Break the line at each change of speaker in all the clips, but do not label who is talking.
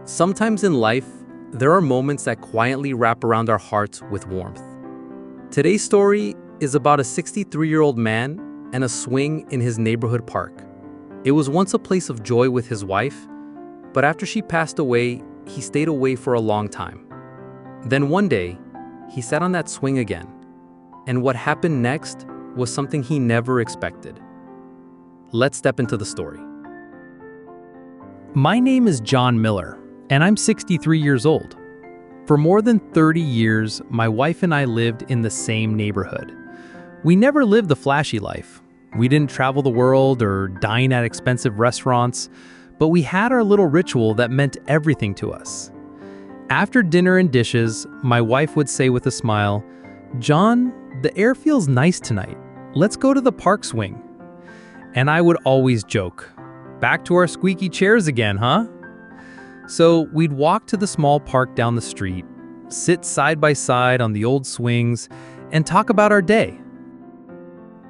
Sometimes in life, there are moments that quietly wrap around our hearts with warmth. Today's story is about a 63-year-old man and a swing in his neighborhood park. It was once a place of joy with his wife, but after she passed away, he stayed away for a long time. Then one day, he sat on that swing again, and what happened next was something he never expected. Let's step into the story. My name is John Miller, and I'm 63 years old. For more than 30 years, my wife and I lived in the same neighborhood. We never lived the flashy life. We didn't travel the world or dine at expensive restaurants, but we had our little ritual that meant everything to us. After dinner and dishes, my wife would say with a smile, "John, the air feels nice tonight. Let's go to the park swing." And I would always joke, "Back to our squeaky chairs again, huh?" So we'd walk to the small park down the street, sit side by side on the old swings, and talk about our day.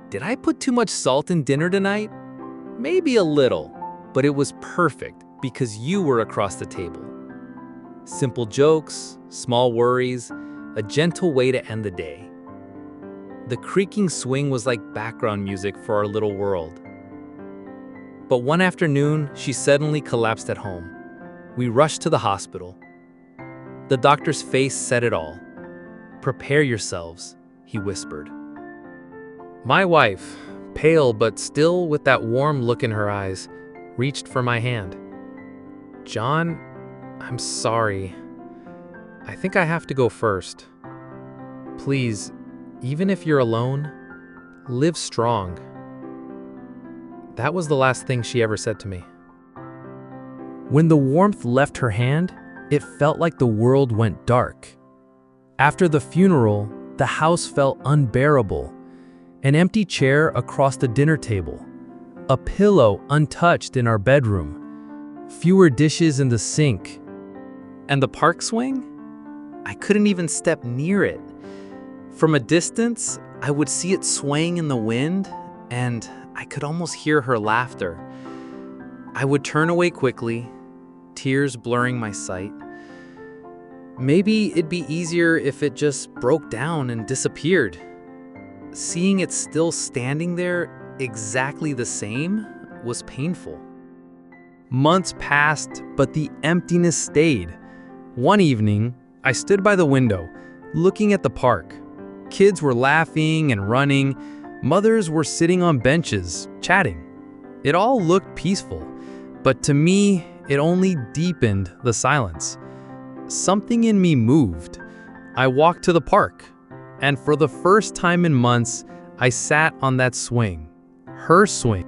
Did I put too much salt in dinner tonight? Maybe a little, but it was perfect because you were across the table. Simple jokes, small worries, a gentle way to end the day. The creaking swing was like background music for our little world. But one afternoon, she suddenly collapsed at home. We rushed to the hospital. The doctor's face said it all. "Prepare yourselves," he whispered. My wife, pale but still with that warm look in her eyes, reached for my hand. "John, I'm sorry. I think I have to go first. Please, even if you're alone, live strong." That was the last thing she ever said to me. When the warmth left her hand, it felt like the world went dark. After the funeral, the house felt unbearable. An empty chair across the dinner table, a pillow untouched in our bedroom, fewer dishes in the sink. And the park swing? I couldn't even step near it. From a distance, I would see it swaying in the wind, and I could almost hear her laughter. I would turn away quickly, tears blurring my sight. Maybe it'd be easier if it just broke down and disappeared. Seeing it still standing there, exactly the same, was painful. Months passed, but the emptiness stayed. One evening, I stood by the window, looking at the park. Kids were laughing and running. Mothers were sitting on benches, chatting. It all looked peaceful, but to me, it only deepened the silence. Something in me moved. I walked to the park, and for the first time in months, I sat on that swing, her swing.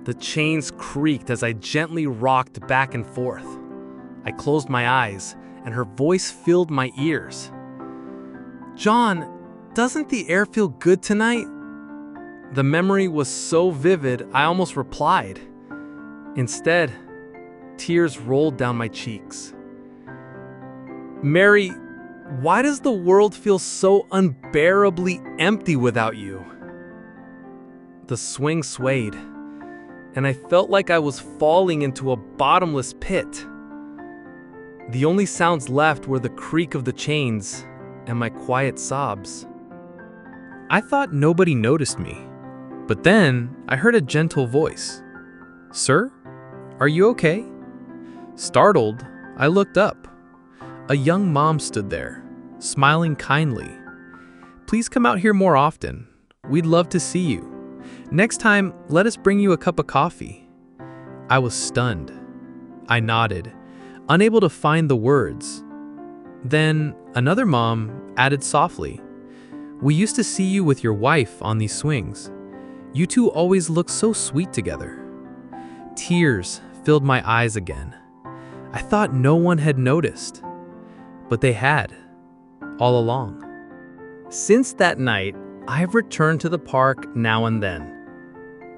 The chains creaked as I gently rocked back and forth. I closed my eyes, and her voice filled my ears. "John, doesn't the air feel good tonight?" The memory was so vivid, I almost replied. Instead, tears rolled down my cheeks. "Mary, why does the world feel so unbearably empty without you?" The swing swayed, and I felt like I was falling into a bottomless pit. The only sounds left were the creak of the chains and my quiet sobs. I thought nobody noticed me, but then I heard a gentle voice. "Sir, are you okay?" Startled, I looked up. A young mom stood there, smiling kindly. "Please come out here more often. We'd love to see you. Next time, let us bring you a cup of coffee." I was stunned. I nodded, unable to find the words. Then another mom added softly, "We used to see you with your wife on these swings. You two always look so sweet together." Tears filled my eyes again. I thought no one had noticed, but they had, all along. Since that night, I have returned to the park now and then.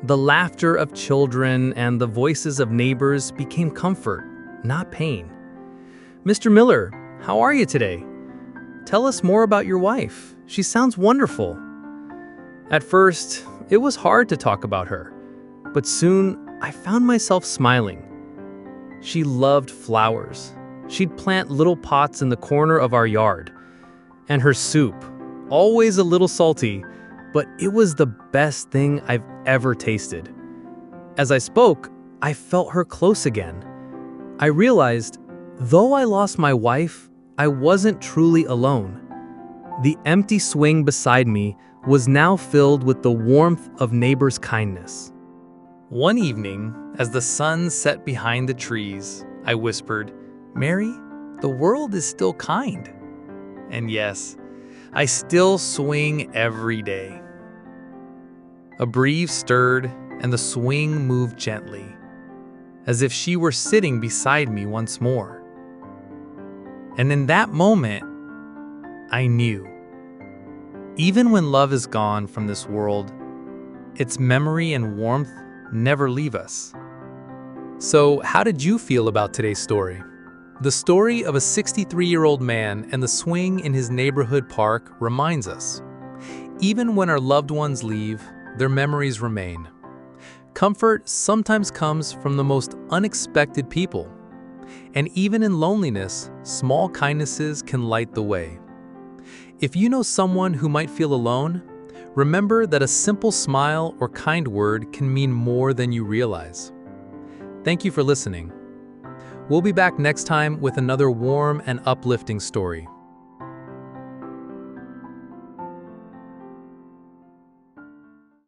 The laughter of children and the voices of neighbors became comfort, not pain. "Mr. Miller, how are you today? Tell us more about your wife. She sounds wonderful." At first, it was hard to talk about her, but soon I found myself smiling. She loved flowers. She'd plant little pots in the corner of our yard. And her soup, always a little salty, but it was the best thing I've ever tasted. As I spoke, I felt her close again. I realized, though I lost my wife, I wasn't truly alone. The empty swing beside me was now filled with the warmth of neighbors' kindness. One evening, as the sun set behind the trees, I whispered, "Mary, the world is still kind." And yes, I still swing every day. A breeze stirred, and the swing moved gently, as if she were sitting beside me once more. And in that moment, I knew. Even when love is gone from this world, its memory and warmth never leave us. So, how did you feel about today's story? The story of a 63-year-old man and the swing in his neighborhood park reminds us, even when our loved ones leave, their memories remain. Comfort sometimes comes from the most unexpected people. And even in loneliness, small kindnesses can light the way. If you know someone who might feel alone, remember that a simple smile or kind word can mean more than you realize. Thank you for listening. We'll be back next time with another warm and uplifting story.